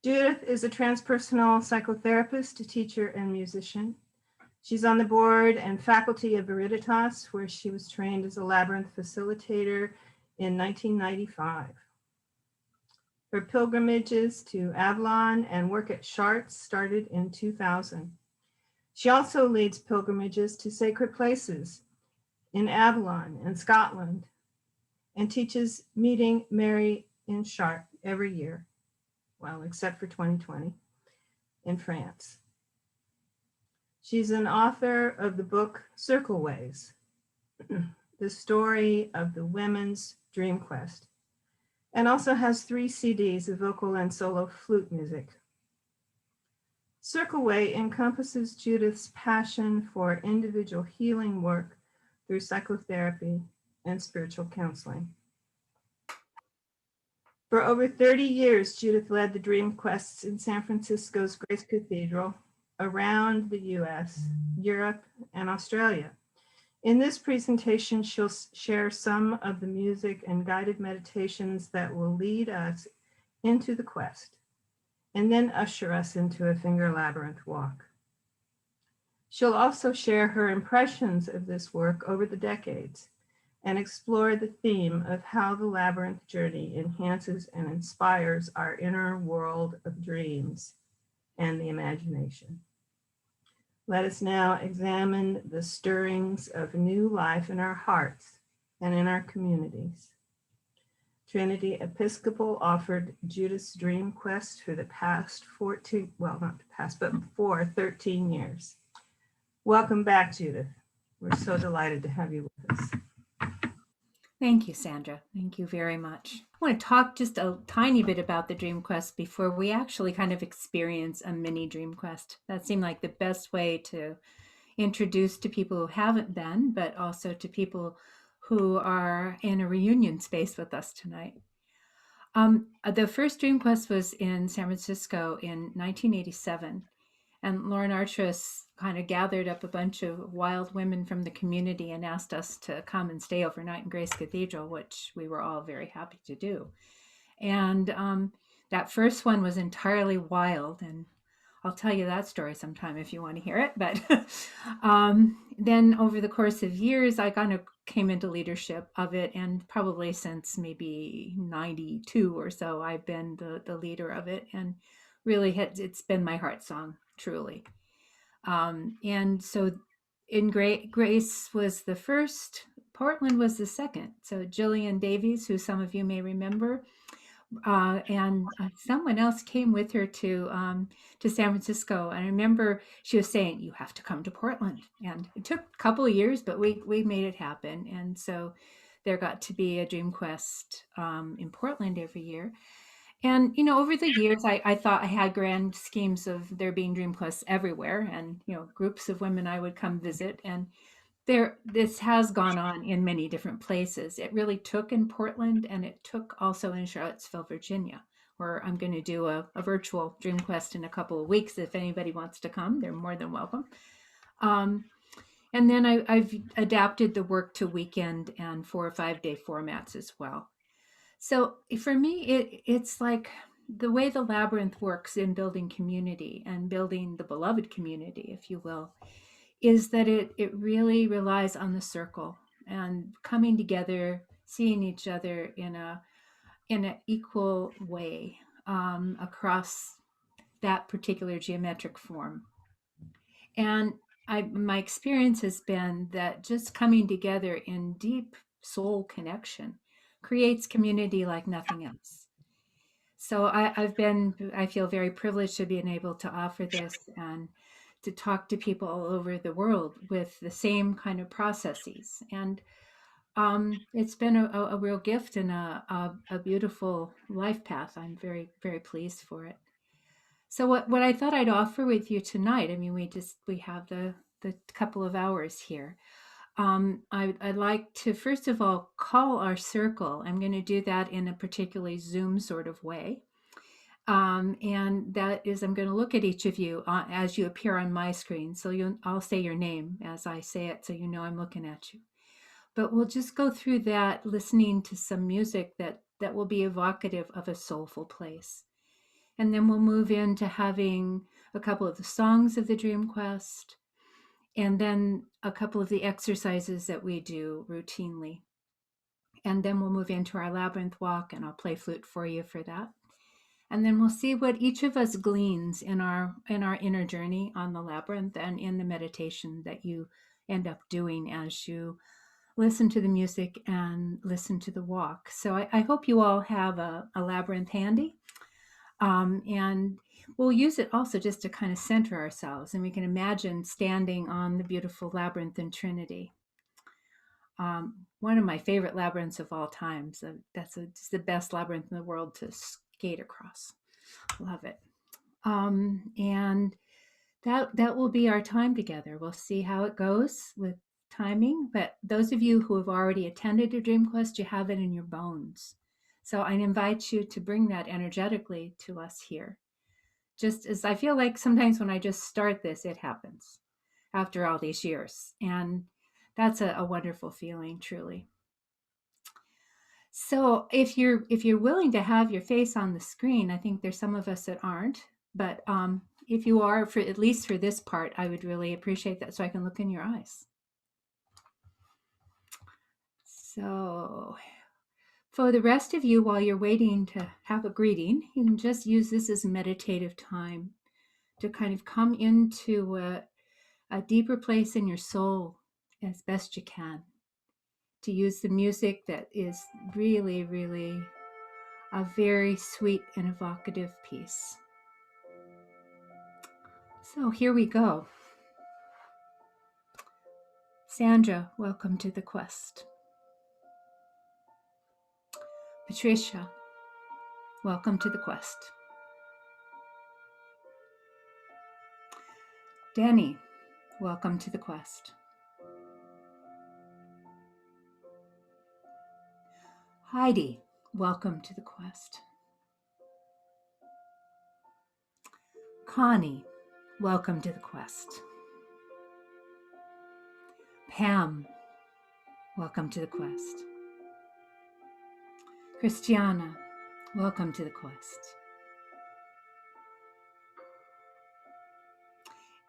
Judith is a transpersonal psychotherapist, a teacher, and musician. She's on the board and faculty of Veriditas, where she was trained as a Labyrinth facilitator in 1995. Her pilgrimages to Avalon and work at Chartres started in 2000. She also leads pilgrimages to sacred places in Avalon and Scotland and teaches Meeting Mary in Chartres every year, well, except for 2020, in France. She's an author of the book Circle Ways, the story of the women's dream quest, and also has 3 CDs of vocal and solo flute music. Circle Way encompasses Judith's passion for individual healing work through psychotherapy and spiritual counseling. For over 30 years, Judith led the dream quests in San Francisco's Grace Cathedral, around the US, Europe, and Australia. In this presentation, she'll share some of the music and guided meditations that will lead us into the quest, and then usher us into a finger labyrinth walk. She'll also share her impressions of this work over the decades and explore the theme of how the labyrinth journey enhances and inspires our inner world of dreams and the imagination. Let us now examine the stirrings of new life in our hearts and in our communities. Trinity Episcopal offered Judith's Dream Quest for the past 14, well, not the past, but for 13 years. Welcome back, Judith. We're so delighted to have you with us. Thank you, Sandra. Thank you very much. I want to talk just a tiny bit about the Dream Quest before we actually kind of experience a mini Dream Quest. That seemed like the best way to introduce to people who haven't been, but also to people who are in a reunion space with us tonight. The first Dream Quest was in San Francisco in 1987. And Lauren Artress kind of gathered up a bunch of wild women from the community and asked us to come and stay overnight in Grace Cathedral, which we were all very happy to do. And that first one was entirely wild. And I'll tell you that story sometime if you want to hear it. But then over the course of years, I kind of came into leadership of it. And probably since maybe 92 or so, I've been the leader of it. And really, it's been my heart song, truly. And so in Grace was the first, Portland was the second. So Jillian Davies, who some of you may remember, and someone else came with her to San Francisco. And I remember she was saying, you have to come to Portland. And it took a couple of years, but we made it happen. And so there got to be a Dream Quest in Portland every year. And, over the years, I thought I had grand schemes of there being Dream Quests everywhere and, groups of women I would come visit. And this has gone on in many different places. It really took in Portland, and it took also in Charlottesville, Virginia, where I'm going to do a virtual Dream Quest in a couple of weeks. If anybody wants to come, they're more than welcome. And then I've adapted the work to weekend and 4 or 5 day formats as well. So for me, it's like the way the Labyrinth works in building community and building the beloved community, if you will, is that it really relies on the circle and coming together, seeing each other in an equal way across that particular geometric form. And my experience has been that just coming together in deep soul connection creates community like nothing else. So I feel very privileged to being able to offer this and to talk to people all over the world with the same kind of processes. And it's been a real gift and a beautiful life path. I'm very, very pleased for it. So what I thought I'd offer with you tonight, I mean, we have the couple of hours here. I'd like to, first of all, call our circle. I'm going to do that in a particularly Zoom sort of way. And that is, I'm going to look at each of you as you appear on my screen. So I'll say your name as I say it, so you know I'm looking at you. But we'll just go through that, listening to some music that will be evocative of a soulful place. And then we'll move into having a couple of the songs of the Dream Quest, and then a couple of the exercises that we do routinely. And then we'll move into our labyrinth walk, and I'll play flute for you for that. And then we'll see what each of us gleans in our inner journey on the labyrinth and in the meditation that you end up doing as you listen to the music and listen to the walk. So I hope you all have a labyrinth handy. And we'll use it also just to kind of center ourselves, and we can imagine standing on the beautiful labyrinthine Trinity. One of my favorite labyrinths of all times. It's the best labyrinth in the world to skate across. Love it. And that will be our time together. We'll see how it goes with timing. But those of you who have already attended a Dream Quest, you have it in your bones. So I invite you to bring that energetically to us here. Just as I feel like sometimes when I just start this, it happens after all these years. And that's a wonderful feeling, truly. So if you're willing to have your face on the screen, I think there's some of us that aren't, but if you are, for at least for this part, I would really appreciate that so I can look in your eyes. So for the rest of you, while you're waiting to have a greeting, you can just use this as a meditative time to kind of come into a deeper place in your soul as best you can. To use the music that is really, really a very sweet and evocative piece. So here we go. Sandra, welcome to the quest. Patricia, welcome to the quest. Danny, welcome to the quest. Heidi, welcome to the quest. Connie, welcome to the quest. Pam, welcome to the quest. Christiana, welcome to the quest.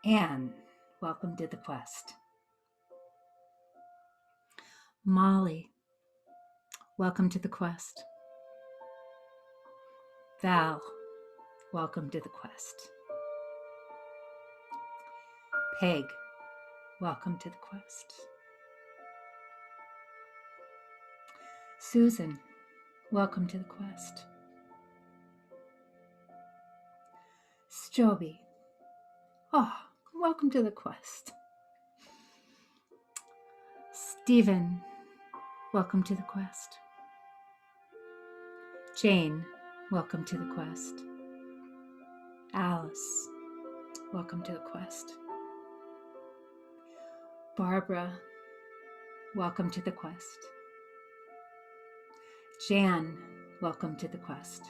Anne, welcome to the quest. Molly, welcome to the quest. Val, welcome to the quest. Peg, welcome to the quest. Susan, welcome to the quest. Stroby, welcome to the quest. Stephen, welcome to the quest. Jane, welcome to the quest. Alice, welcome to the quest. Barbara, welcome to the quest. Jan, welcome to the quest.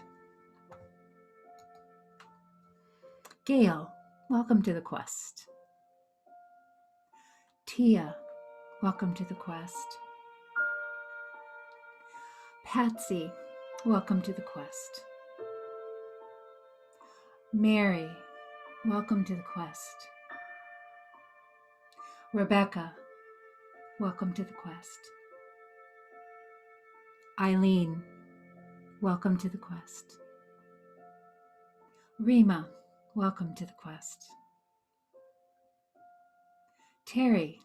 Gail, welcome to the quest. Tia, welcome to the quest. Patsy, welcome to the quest. Mary, welcome to the quest. Rebecca, welcome to the quest. Eileen, welcome to the quest. Rima, welcome to the quest. Terry,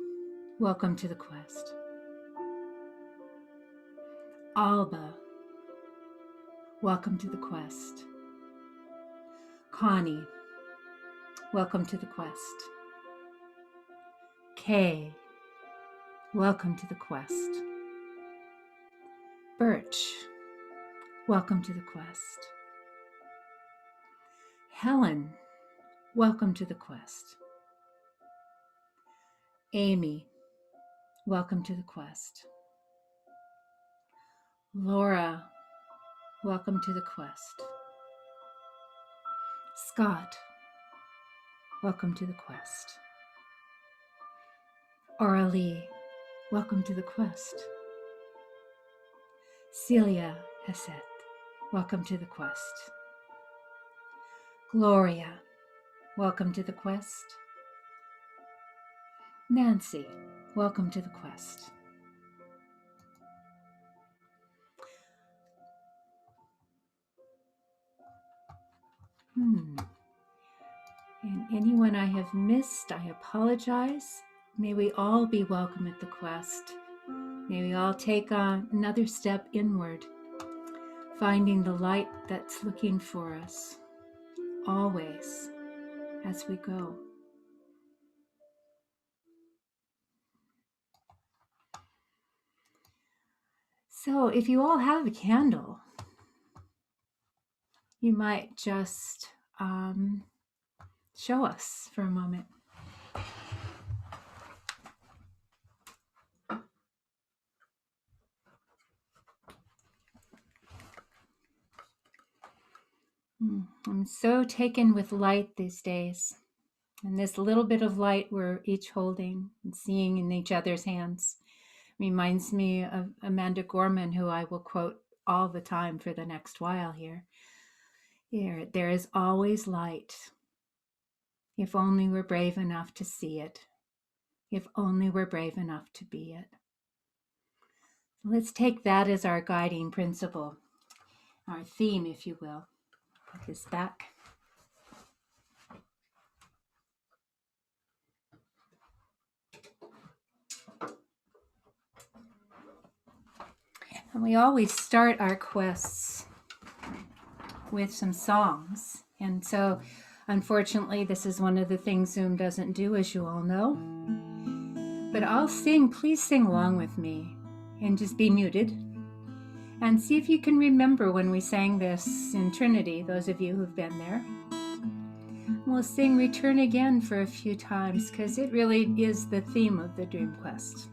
welcome to the quest. Alba, welcome to the quest. Connie, welcome to the quest. Kay, welcome to the quest. Birch, welcome to the quest. Helen, welcome to the quest. Amy, welcome to the quest. Laura, welcome to the quest. Scott, welcome to the quest. Aurelie, welcome to the quest. Celia Heseth, welcome to the quest. Gloria, welcome to the quest. Nancy, welcome to the quest. And anyone I have missed, I apologize. May we all be welcome at the quest. May we all take another step inward, finding the light that's looking for us, always, as we go. So if you all have a candle, you might just show us for a moment. I'm so taken with light these days. And this little bit of light we're each holding and seeing in each other's hands reminds me of Amanda Gorman, who I will quote all the time for the next while here. There is always light, if only we're brave enough to see it, if only we're brave enough to be it. Let's take that as our guiding principle, our theme, if you will. Put this back. And we always start our quests with some songs. And so, unfortunately, this is one of the things Zoom doesn't do, as you all know. But I'll sing, please sing along with me and just be muted. And see if you can remember when we sang this in Trinity, those of you who've been there. We'll sing Return Again for a few times because it really is the theme of the Dream Quest.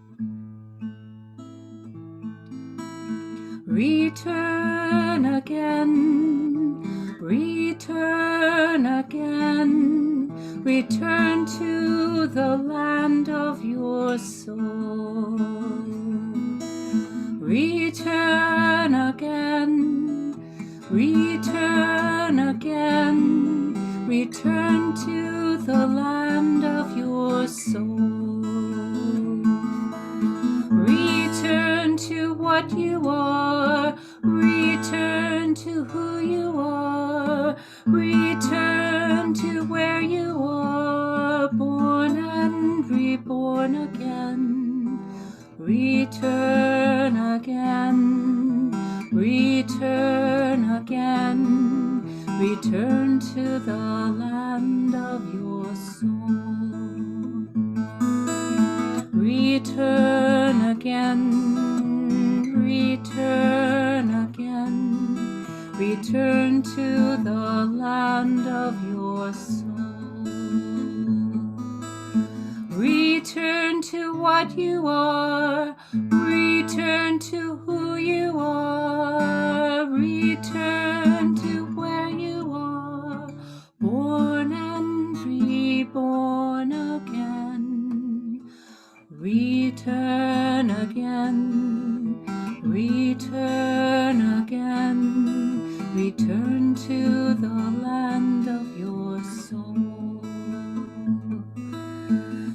Return again, return again, return to the land of your soul. Return again, return again, return to the land of your soul. Return to what you are, return to who you are, return to where you are, born and reborn again. Return again, return again, return to the land of your soul. Return again, return again, return to the land of your soul. Return to what you are, return to who you are, return to where you are, born and reborn again. Return again, return again, return to the land of your soul.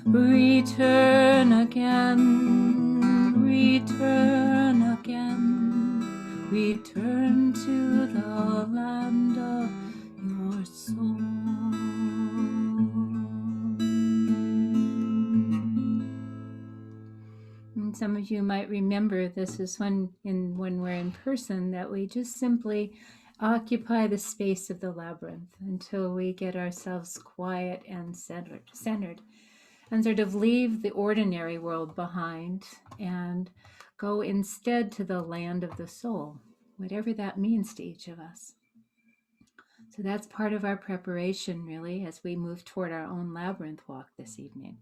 Return again, return again, return to the land of your soul. And some of you might remember this is when we're in person that we just simply occupy the space of the labyrinth until we get ourselves quiet and centered. And sort of leave the ordinary world behind and go instead to the land of the soul, whatever that means to each of us. So that's part of our preparation, really, as we move toward our own labyrinth walk this evening.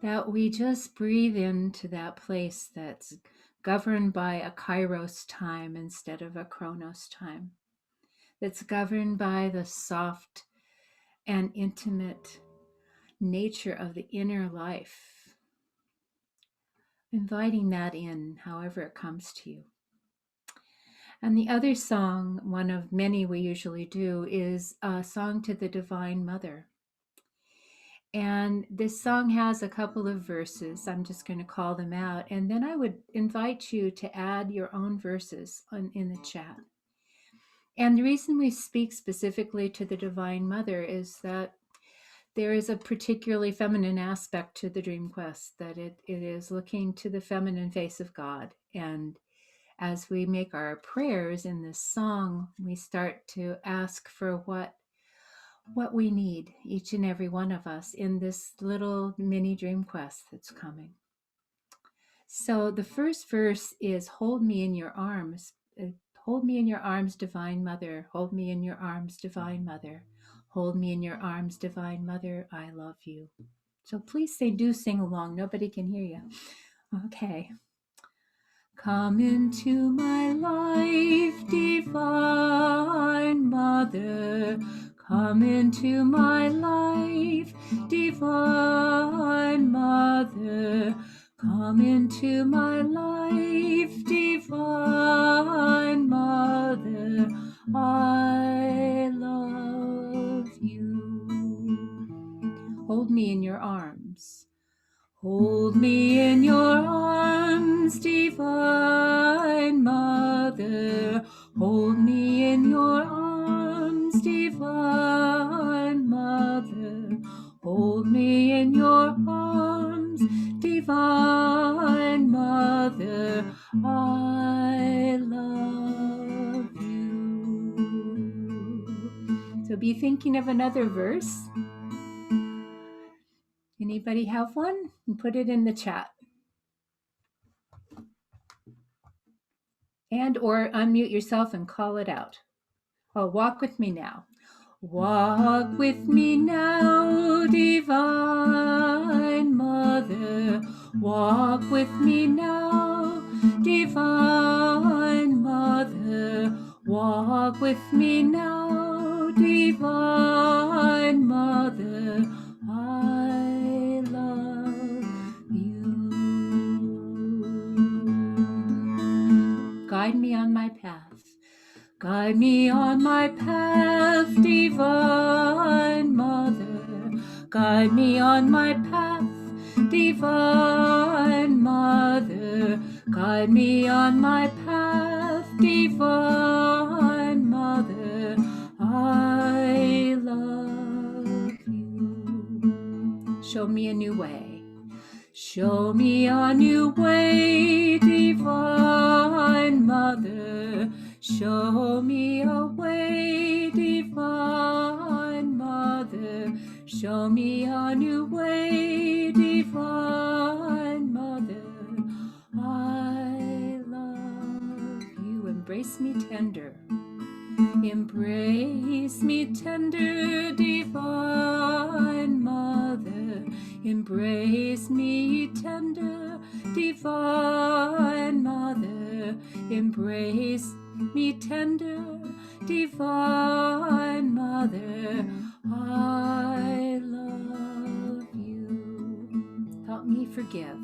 That we just breathe into that place that's governed by a kairos time instead of a chronos time. That's governed by the soft and intimate nature of the inner life, inviting that in however it comes to you. And the other song, one of many we usually do, is a song to the Divine Mother. And this song has a couple of verses. I'm just going to call them out. And then I would invite you to add your own verses in the chat. And the reason we speak specifically to the Divine Mother is that there is a particularly feminine aspect to the Dream Quest, that it is looking to the feminine face of God. And as we make our prayers in this song, we start to ask for what we need, each and every one of us, in this little mini Dream Quest that's coming. So the first verse is, hold me in your arms. Hold me in your arms, Divine Mother. Hold me in your arms, Divine Mother. Hold me in your arms, Divine Mother. I love you. So please do sing along. Nobody can hear you. Okay. Come into my life, Divine Mother. Come into my life, Divine Mother. Come into my life, Divine Mother. I love you. Hold me in your arms. Hold me in your arms, Divine Mother. Hold me in your arms, Divine Mother. Hold me in your arms, Divine Mother. I love you. So be thinking of another verse. Anybody have one? And put it in the chat. And or unmute yourself and call it out. Oh, walk with me now. Walk with me now, Divine Mother. Walk with me now, Divine Mother. Walk with me now, Divine Mother. I love you. Guide me on my path. Guide me on my path, Divine Mother. Guide me on my path, Divine Mother. Guide me on my path, Divine Mother. I love you. Show me a new way. Show me a new way, Divine Mother. Show me a way, Divine Mother. Show me a new way, Divine Mother. I love you. Embrace me tender. Embrace me tender, Divine Mother. Embrace me tender, Divine Mother. Embrace me tender, Divine Mother. I love you. Help me forgive.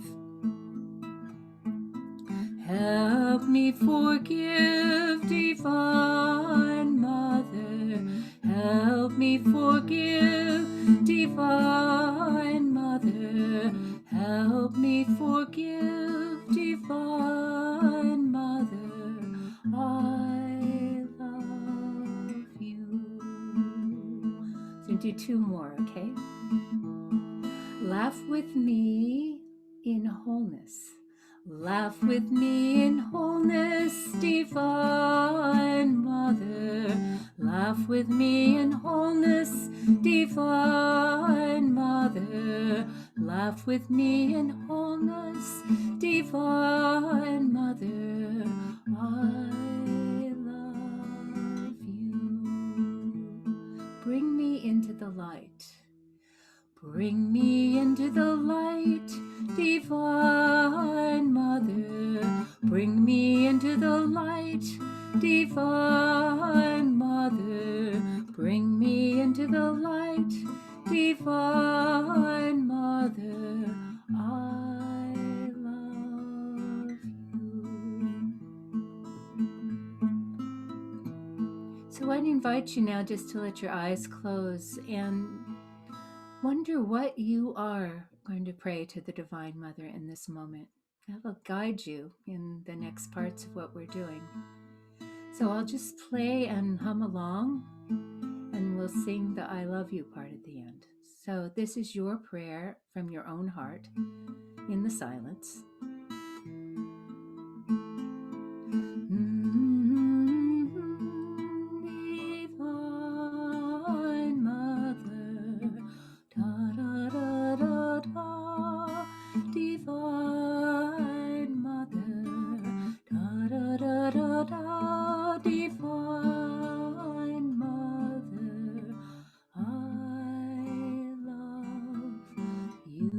Help me forgive, Divine Mother. Help me forgive, Divine Mother. Help me forgive, Divine Mother. I love you. So do two more, okay? Laugh with me in wholeness. Laugh with me in wholeness, Divine Mother. Laugh with me in wholeness, Divine Mother. Laugh with me in wholeness, Divine Mother. I love you. Bring me into the light. Bring me into the light, Divine Mother. Bring me into the light, Divine Mother. Bring me into the light, Divine Mother. I love you. invite you now just to let your eyes close and wonder what you are going to pray to the Divine Mother in this moment. That will guide you in the next parts of what we're doing. So I'll just play and hum along, and we'll sing the I love you part at the end. So this is your prayer from your own heart in the silence. Divine Mother, da da da da da. Divine Mother, da da da da da. Divine Mother, I love you.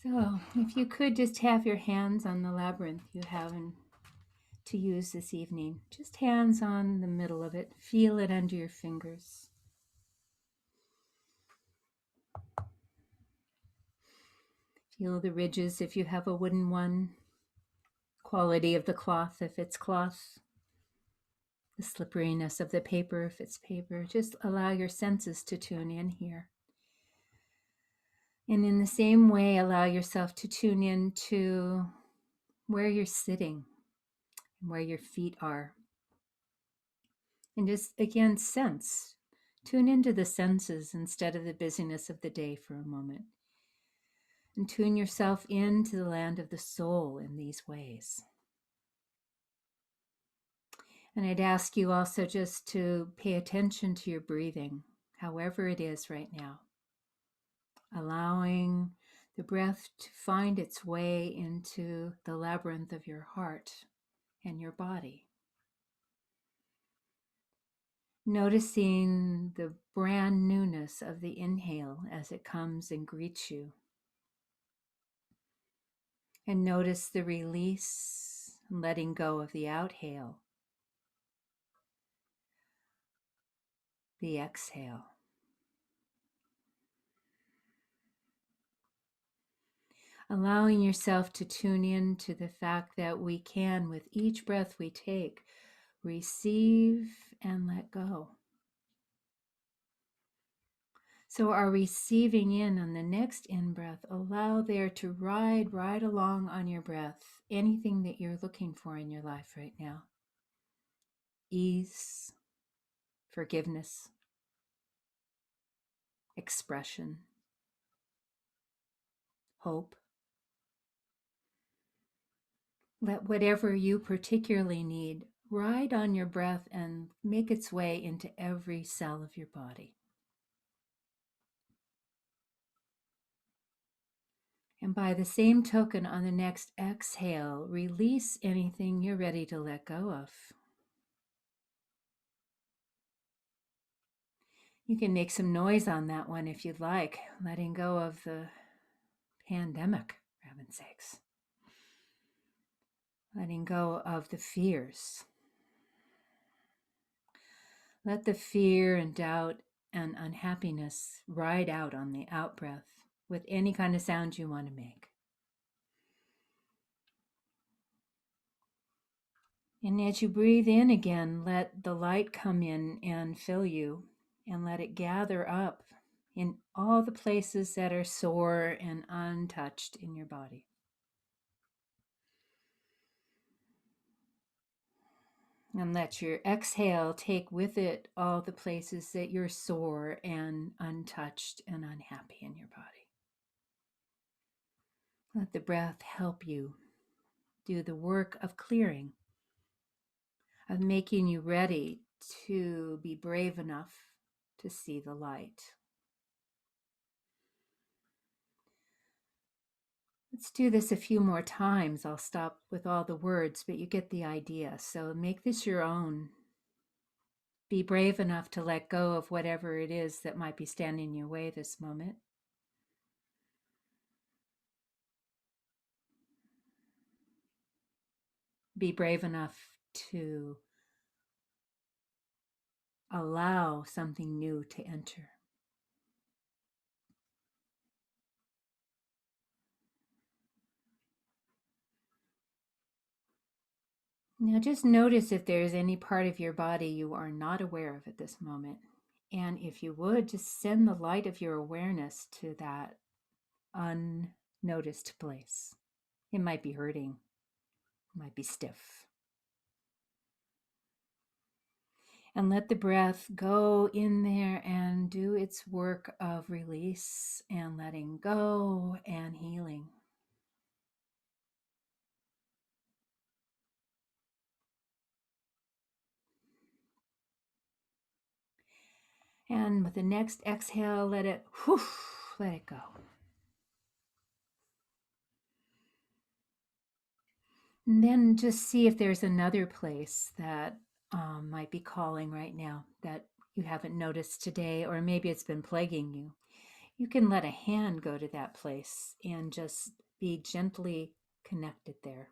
So, if you could just have your hands on the labyrinth you have to use this evening, just hands on the middle of it, feel it under your fingers. Feel the ridges if you have a wooden one, quality of the cloth if it's cloth, the slipperiness of the paper if it's paper. Just allow your senses to tune in here. And in the same way, allow yourself to tune in to where you're sitting and where your feet are. And just, again, sense. Tune into the senses instead of the busyness of the day for a moment. And tune yourself into the land of the soul in these ways. And I'd ask you also just to pay attention to your breathing, however it is right now. Allowing the breath to find its way into the labyrinth of your heart and your body. Noticing the brand newness of the inhale as it comes and greets you. And notice the release and letting go of the outhale, the exhale. Allowing yourself to tune in to the fact that we can, with each breath we take, receive and let go. So our receiving in on the next in-breath, allow there to ride right along on your breath, anything that you're looking for in your life right now. Ease, forgiveness, expression, hope. Let whatever you particularly need ride on your breath and make its way into every cell of your body. And by the same token, on the next exhale, release anything you're ready to let go of. You can make some noise on that one if you'd like, letting go of the pandemic, for heaven's sakes. Letting go of the fears. Let the fear and doubt and unhappiness ride out on the out-breath with any kind of sound you want to make. And as you breathe in again, let the light come in and fill you, and let it gather up in all the places that are sore and untouched in your body. And let your exhale take with it all the places that you're sore and untouched and unhappy in your body. Let the breath help you do the work of clearing, of making you ready to be brave enough to see the light. Let's do this a few more times. I'll stop with all the words, but you get the idea. So make this your own. Be brave enough to let go of whatever it is that might be standing in your way this moment. Be brave enough to allow something new to enter. Now just notice if there's any part of your body you are not aware of at this moment. And if you would, just send the light of your awareness to that unnoticed place. It might be hurting, it might be stiff. And let the breath go in there and do its work of release and letting go and healing. And with the next exhale, let it go. And then just see if there's another place that might be calling right now that you haven't noticed today, or maybe it's been plaguing you. You can let a hand go to that place and just be gently connected there.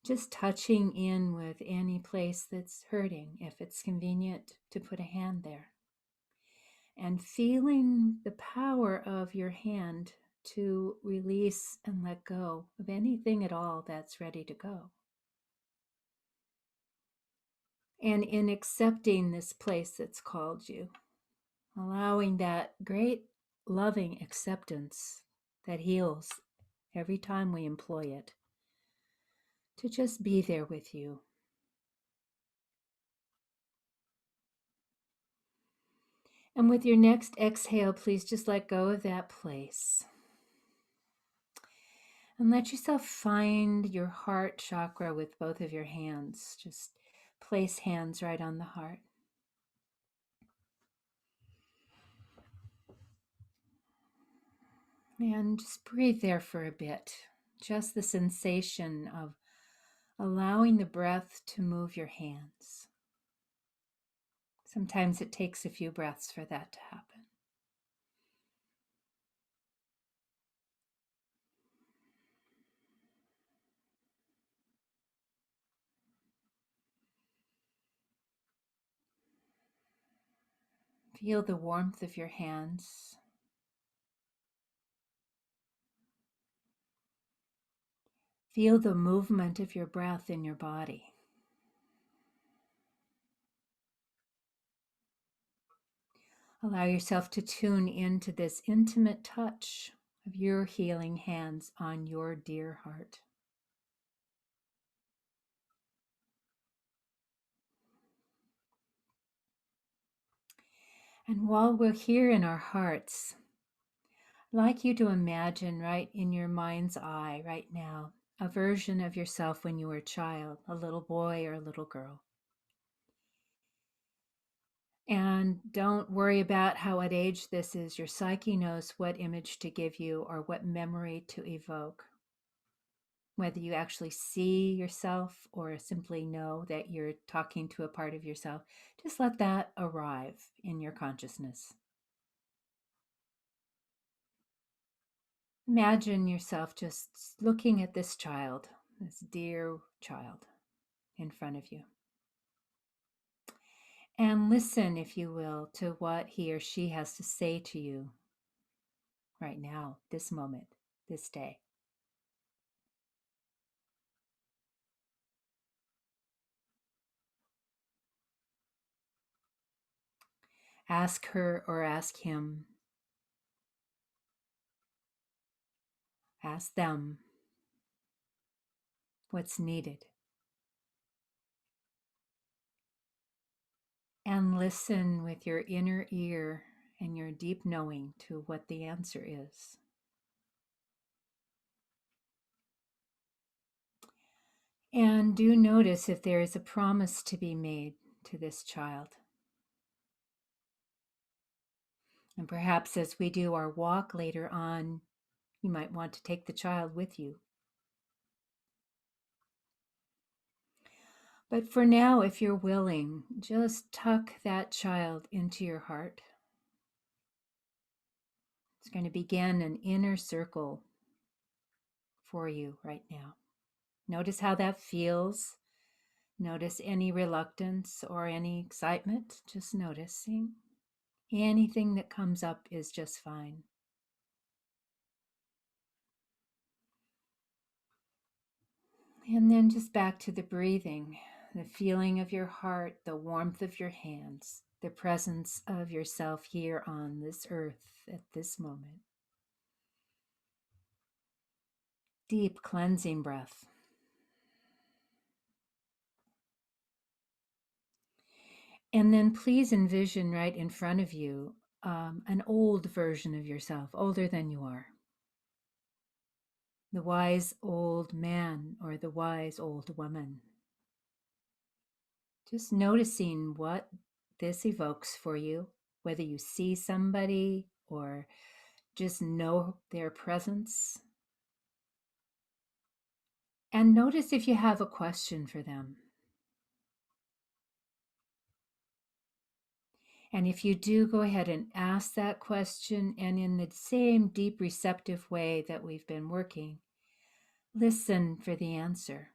Just touching in with any place that's hurting, if it's convenient to put a hand there. And feeling the power of your hand to release and let go of anything at all that's ready to go. And in accepting this place that's called you, allowing that great loving acceptance that heals every time we employ it, to just be there with you. And with your next exhale, please just let go of that place. And let yourself find your heart chakra with both of your hands. Just place hands right on the heart. And just breathe there for a bit. Just the sensation of allowing the breath to move your hands. Sometimes it takes a few breaths for that to happen. Feel the warmth of your hands. Feel the movement of your breath in your body. Allow yourself to tune into this intimate touch of your healing hands on your dear heart. And while we're here in our hearts, I'd like you to imagine right in your mind's eye right now a version of yourself when you were a child, a little boy or a little girl. And don't worry about how at age this is. Your psyche knows what image to give you or what memory to evoke. Whether you actually see yourself or simply know that you're talking to a part of yourself, just let that arrive in your consciousness. Imagine yourself just looking at this child, this dear child in front of you. And listen, if you will, to what he or she has to say to you right now, this moment, this day. Ask her or ask him. Ask them what's needed. And listen with your inner ear and your deep knowing to what the answer is. And do notice if there is a promise to be made to this child. And perhaps as we do our walk later on, you might want to take the child with you. But for now, if you're willing, just tuck that child into your heart. It's going to begin an inner circle for you right now. Notice how that feels Notice any reluctance or any excitement, just noticing. Anything that comes up is just fine. And then just back to the breathing, the feeling of your heart, the warmth of your hands, the presence of yourself here on this earth at this moment. Deep cleansing breath. And then please envision right in front of you an old version of yourself, older than you are. The wise old man or the wise old woman. Just noticing what this evokes for you, whether you see somebody or just know their presence. And notice if you have a question for them. And if you do, go ahead and ask that question, and in the same deep receptive way that we've been working, listen for the answer.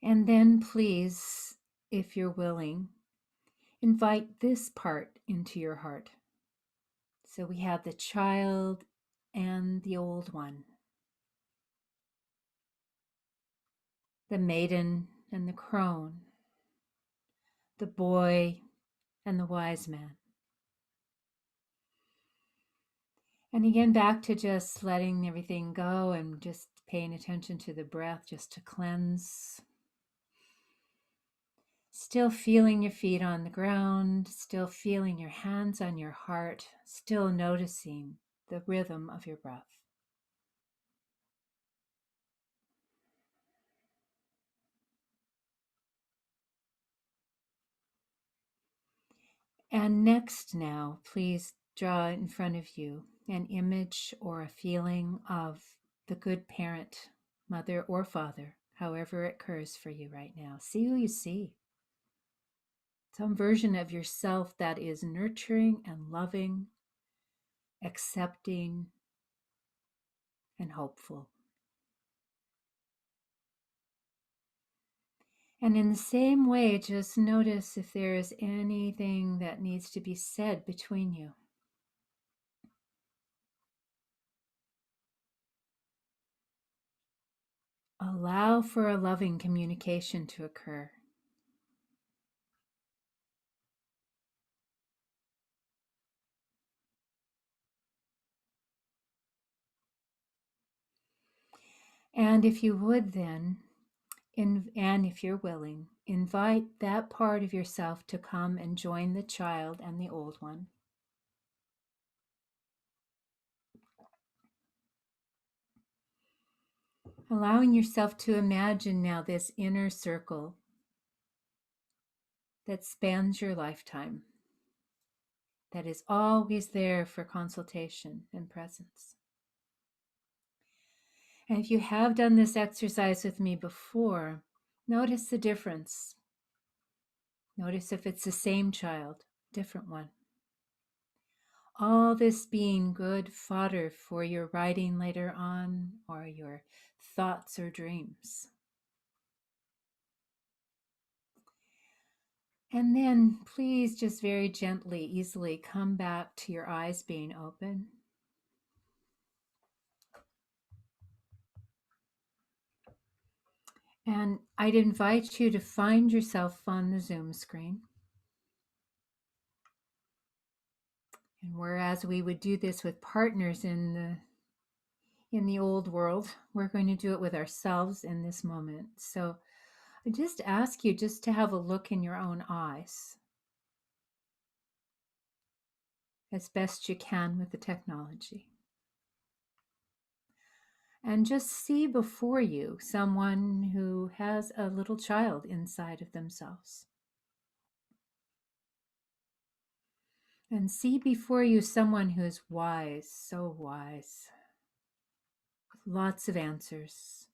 And then please, if you're willing, invite this part into your heart. So we have the child and the old one, the maiden and the crone, the boy and the wise man. And again, back to just letting everything go and just paying attention to the breath, just to cleanse. Still feeling your feet on the ground, still feeling your hands on your heart, still noticing the rhythm of your breath. And next now, please draw in front of you an image or a feeling of the good parent, mother or father, however it occurs for you right now. See who you see. Some version of yourself that is nurturing and loving, accepting, and hopeful. And in the same way, just notice if there is anything that needs to be said between you. Allow for a loving communication to occur. And if you would then, and if you're willing, invite that part of yourself to come and join the child and the old one. Allowing yourself to imagine now this inner circle that spans your lifetime, that is always there for consultation and presence. And if you have done this exercise with me before, notice the difference. Notice if it's the same child, different one. All this being good fodder for your writing later on or your thoughts or dreams. And then please just very gently, easily come back to your eyes being open. And I'd invite you to find yourself on the Zoom screen. And whereas we would do this with partners in the old world, we're going to do it with ourselves in this moment. So I just ask you just to have a look in your own eyes as best you can with the technology. And just see before you someone who has a little child inside of themselves. And see before you someone who is wise, so wise, with lots of answers.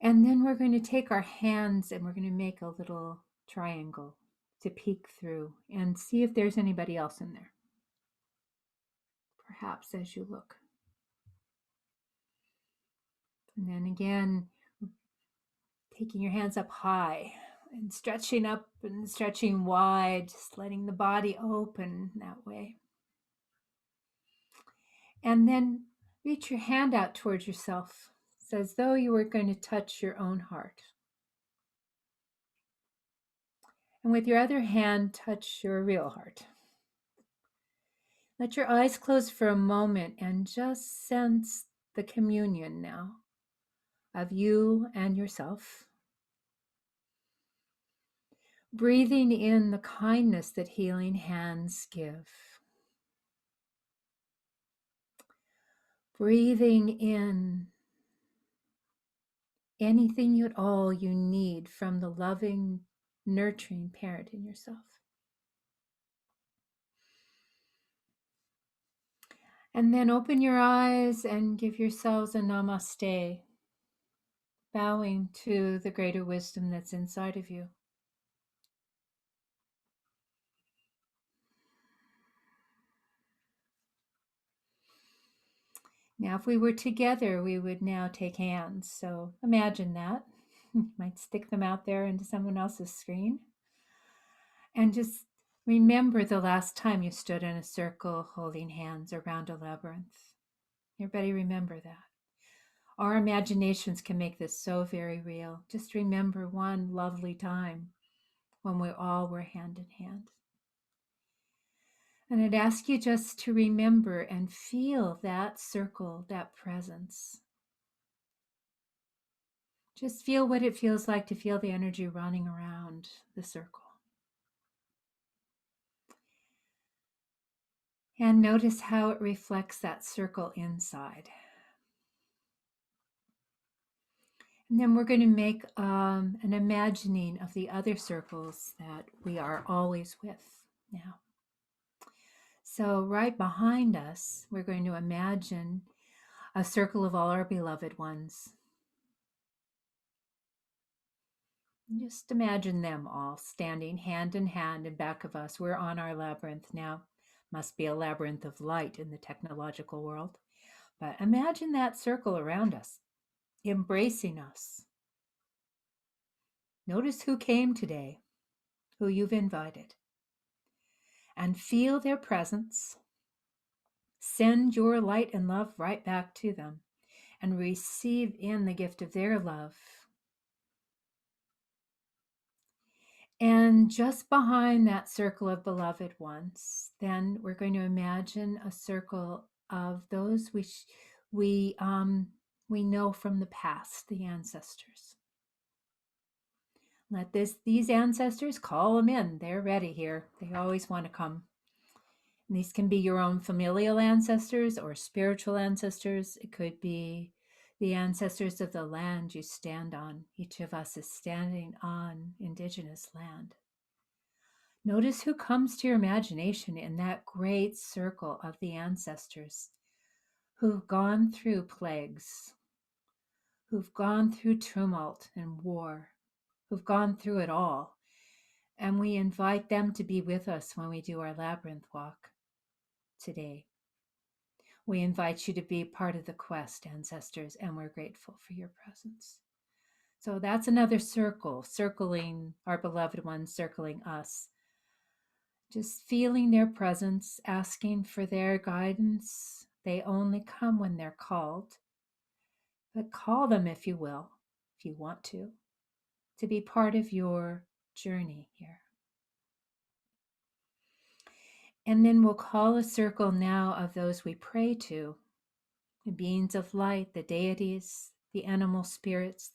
And then we're going to take our hands and we're going to make a little triangle to peek through and see if there's anybody else in there, perhaps as you look. And then again, taking your hands up high and stretching up and stretching wide, just letting the body open that way. And then reach your hand out towards yourself. It's as though you were going to touch your own heart. And with your other hand, touch your real heart. Let your eyes close for a moment and just sense the communion now of you and yourself. Breathing in the kindness that healing hands give. Breathing in anything at all you need from the loving, nurturing parent in yourself. And then open your eyes and give yourselves a namaste, bowing to the greater wisdom that's inside of you. Now, if we were together, we would now take hands. So imagine that. You might stick them out there into someone else's screen. And just remember the last time you stood in a circle holding hands around a labyrinth. Everybody remember that. Our imaginations can make this so very real. Just remember one lovely time when we all were hand in hand. And I'd ask you just to remember and feel that circle, that presence. Just feel what it feels like to feel the energy running around the circle. And notice how it reflects that circle inside. And then we're going to make an imagining of the other circles that we are always with now. So right behind us, we're going to imagine a circle of all our beloved ones. Just imagine them all standing hand in hand in back of us. We're on our labyrinth now. Must be a labyrinth of light in the technological world. But imagine that circle around us, embracing us. Notice who came today, who you've invited, and feel their presence. Send your light and love right back to them and receive in the gift of their love. And just behind that circle of beloved ones, then we're going to imagine a circle of those we know from the past, the ancestors. Let these ancestors call them in. They're ready here. They always want to come. And these can be your own familial ancestors or spiritual ancestors. It could be the ancestors of the land you stand on. Each of us is standing on indigenous land. Notice who comes to your imagination in that great circle of the ancestors who've gone through plagues, who've gone through tumult and war, who've gone through it all. And we invite them to be with us when we do our labyrinth walk today. We invite you to be part of the quest, ancestors, and we're grateful for your presence. So that's another circle, circling our beloved ones, circling us. Just feeling their presence, asking for their guidance. They only come when they're called. But call them if you will, if you want to be part of your journey here. And then we'll call a circle now of those we pray to, the beings of light, the deities, the animal spirits,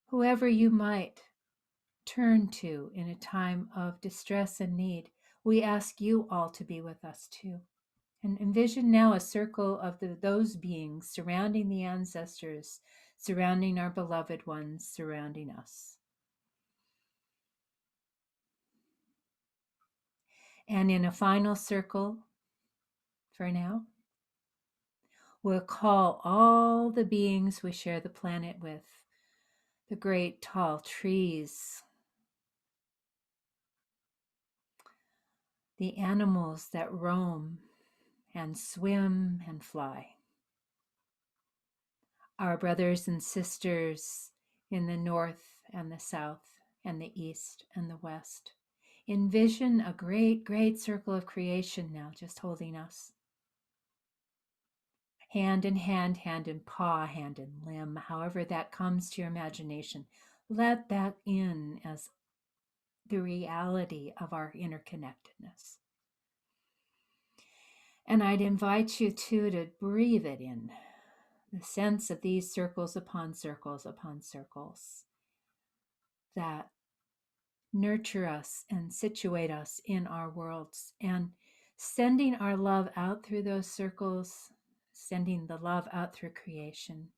whoever you might turn to in a time of distress and need. We ask you all to be with us too. And envision now a circle of those beings surrounding the ancestors, surrounding our beloved ones, surrounding us. And in a final circle, for now, We'll call all the beings we share the planet with, the great tall trees, the animals that roam and swim and fly, our brothers and sisters in the north and the south and the east and the west. Envision a great, great circle of creation now, just holding us. Hand in hand, hand in paw, hand in limb, however that comes to your imagination. Let that in as the reality of our interconnectedness. And I'd invite you to breathe it in, the sense of these circles upon circles upon circles that nurture us and situate us in our worlds, and sending our love out through those circles, sending the love out through creation,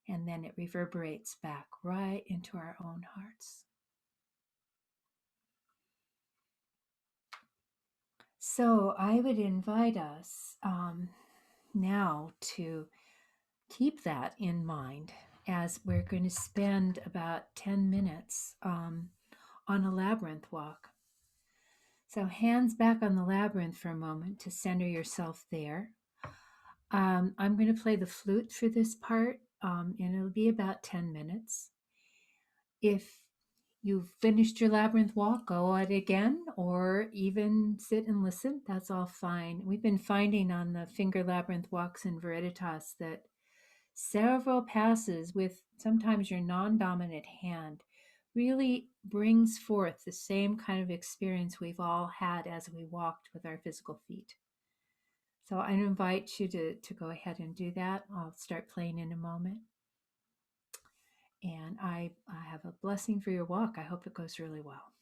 and then it reverberates back right into our own hearts. So I would invite us now to keep that in mind as we're going to spend about 10 minutes on a labyrinth walk. So hands back on the labyrinth for a moment to center yourself there. I'm going to play the flute for this part, and it'll be about 10 minutes. If you've finished your labyrinth walk, go at it again, or even sit and listen. That's all fine. We've been finding on the finger labyrinth walks in Veritas that several passes with sometimes your non-dominant hand really brings forth the same kind of experience we've all had as we walked with our physical feet. So I invite you to go ahead and do that. I'll start playing in a moment. And I have a blessing for your walk. I hope it goes really well.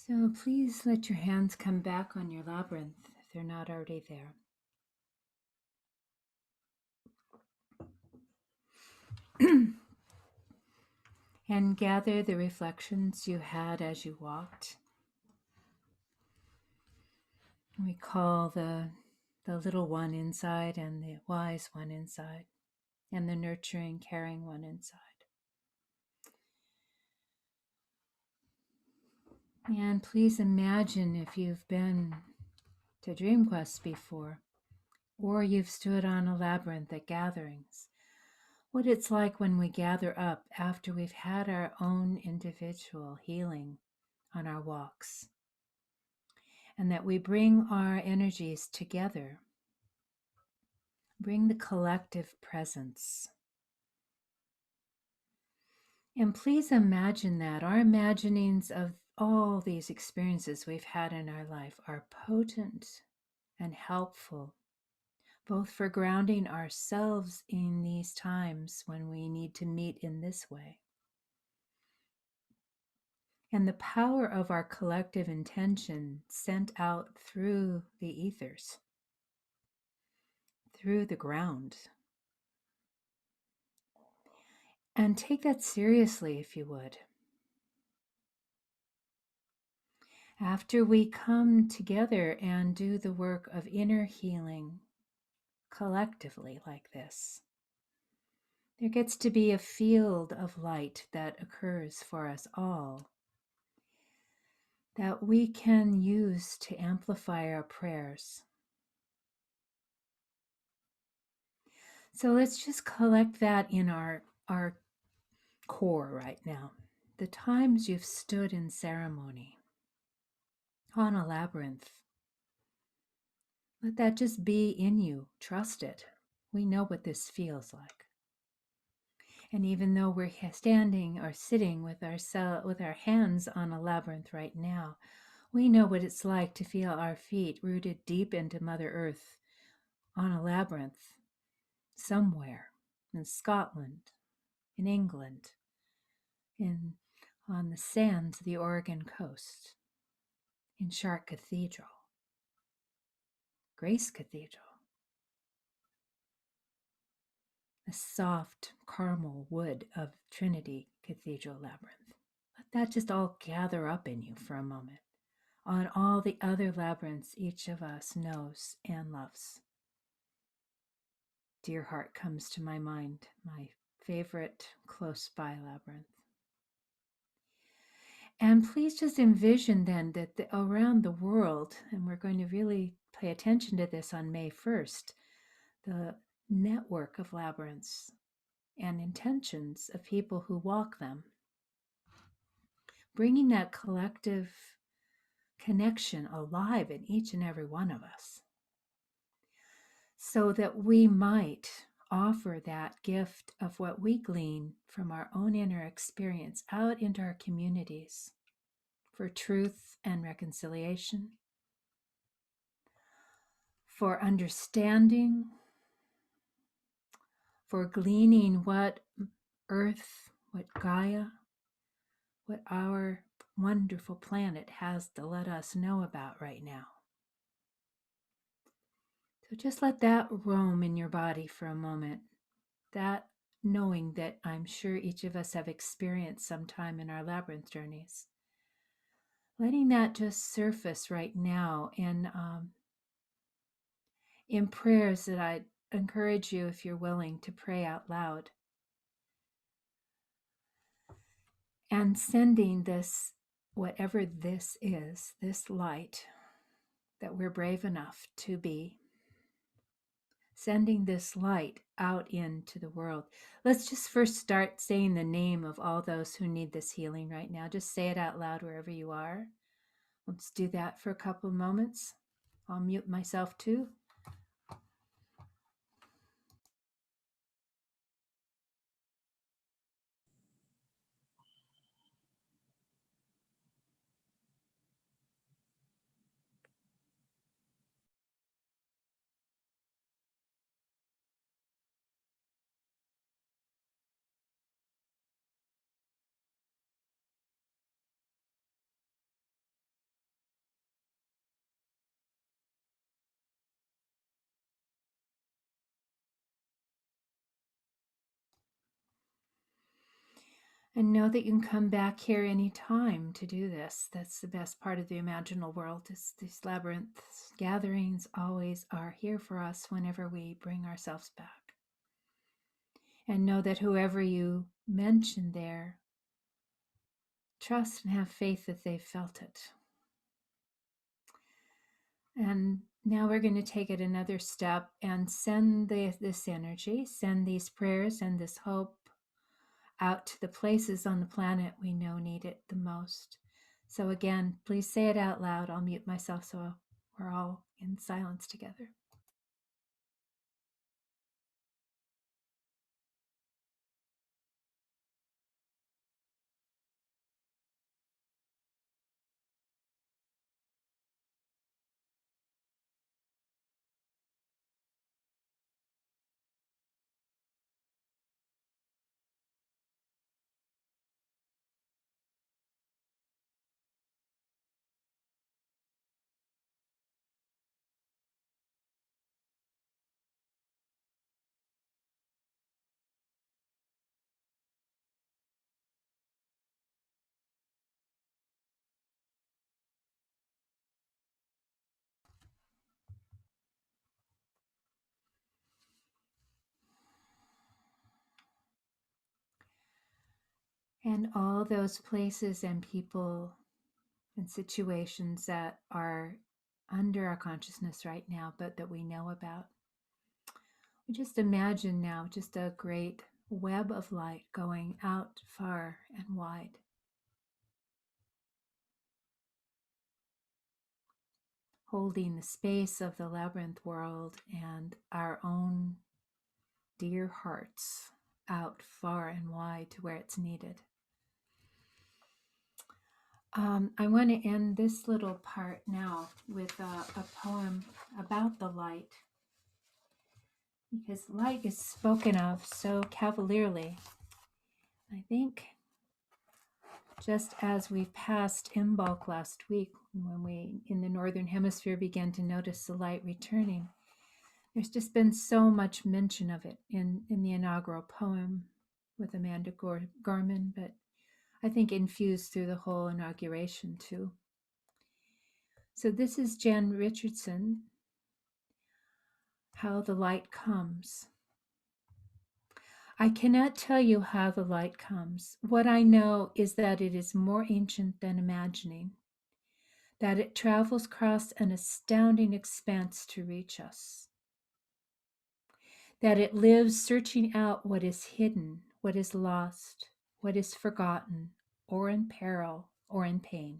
So please let your hands come back on your labyrinth if they're not already there. And gather the reflections you had as you walked. Recall the little one inside and the wise one inside and the nurturing, caring one inside. And please imagine if you've been to Dream Quest before, or you've stood on a labyrinth at gatherings, what it's like when we gather up after we've had our own individual healing on our walks, and that we bring our energies together, bring the collective presence. And please imagine that our imaginings of all these experiences we've had in our life are potent and helpful, both for grounding ourselves in these times when we need to meet in this way, and the power of our collective intention sent out through the ethers, through the ground. And take that seriously, if you would. After we come together and do the work of inner healing collectively like this, there gets to be a field of light that occurs for us all that we can use to amplify our prayers. So let's just collect that in our core right now. The times you've stood in ceremony on a labyrinth, let that just be in you. Trust it. We know what this feels like. And even though we're standing or sitting with our hands on a labyrinth right now, we know what it's like to feel our feet rooted deep into Mother Earth on a labyrinth somewhere in Scotland, in England, on the sands of the Oregon coast, in Shark Cathedral, Grace Cathedral, the soft caramel wood of Trinity Cathedral Labyrinth. Let that just all gather up in you for a moment on all the other labyrinths each of us knows and loves. Dear Heart comes to my mind, my favorite close by labyrinth. And please just envision then that around the world, and we're going to really pay attention to this on May 1st, the network of labyrinths and intentions of people who walk them, bringing that collective connection alive in each and every one of us, so that we might offer that gift of what we glean from our own inner experience out into our communities for truth and reconciliation, for understanding, for gleaning what Earth, what Gaia, what our wonderful planet has to let us know about right now. So just let that roam in your body for a moment, that knowing that I'm sure each of us have experienced sometime in our labyrinth journeys. Letting that just surface right now in prayers that I encourage you, if you're willing, to pray out loud. And sending this, whatever this is, this light that we're brave enough to be, sending this light out into the world. Let's just first start saying the name of all those who need this healing right now. Just say it out loud wherever you are. Let's do that for a couple of moments. I'll mute myself too. And know that you can come back here anytime to do this. That's the best part of the imaginal world, is these labyrinth gatherings always are here for us whenever we bring ourselves back. And know that whoever you mention there, trust and have faith that they've felt it. And now we're going to take it another step and send this energy, send these prayers and this hope out to the places on the planet we know need it the most. So again, please say it out loud. I'll mute myself so we're all in silence together. And all those places and people and situations that are under our consciousness right now, but that we know about. We just imagine now just a great web of light going out far and wide. Holding the space of the labyrinth world and our own dear hearts out far and wide to where it's needed. I want to end this little part now with a poem about the light, because light is spoken of so cavalierly. I think just as we passed Imbolc last week, when we in the Northern Hemisphere began to notice the light returning, there's just been so much mention of it in the inaugural poem with Amanda Gorman, but I think infused through the whole inauguration too. So this is Jan Richardson, How the Light Comes. I cannot tell you how the light comes. What I know is that it is more ancient than imagining, that it travels across an astounding expanse to reach us, that it lives searching out what is hidden, what is lost, what is forgotten, or in peril, or in pain,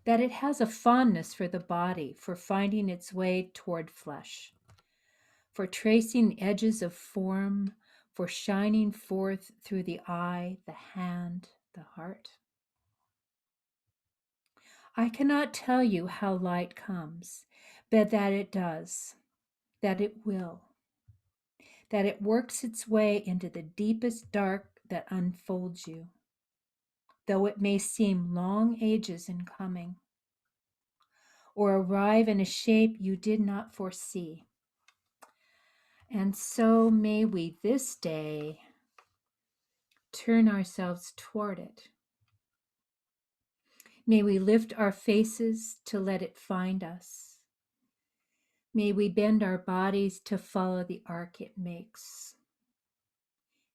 that it has a fondness for the body, for finding its way toward flesh, for tracing edges of form, for shining forth through the eye, the hand, the heart. I cannot tell you how light comes, but that it does, that it will, that it works its way into the deepest dark that unfolds you, though it may seem long ages in coming, or arrive in a shape you did not foresee. And so may we this day turn ourselves toward it. May we lift our faces to let it find us. May we bend our bodies to follow the arc it makes.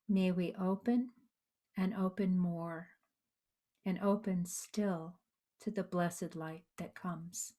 May we open and open more, and open still to the blessed light that comes.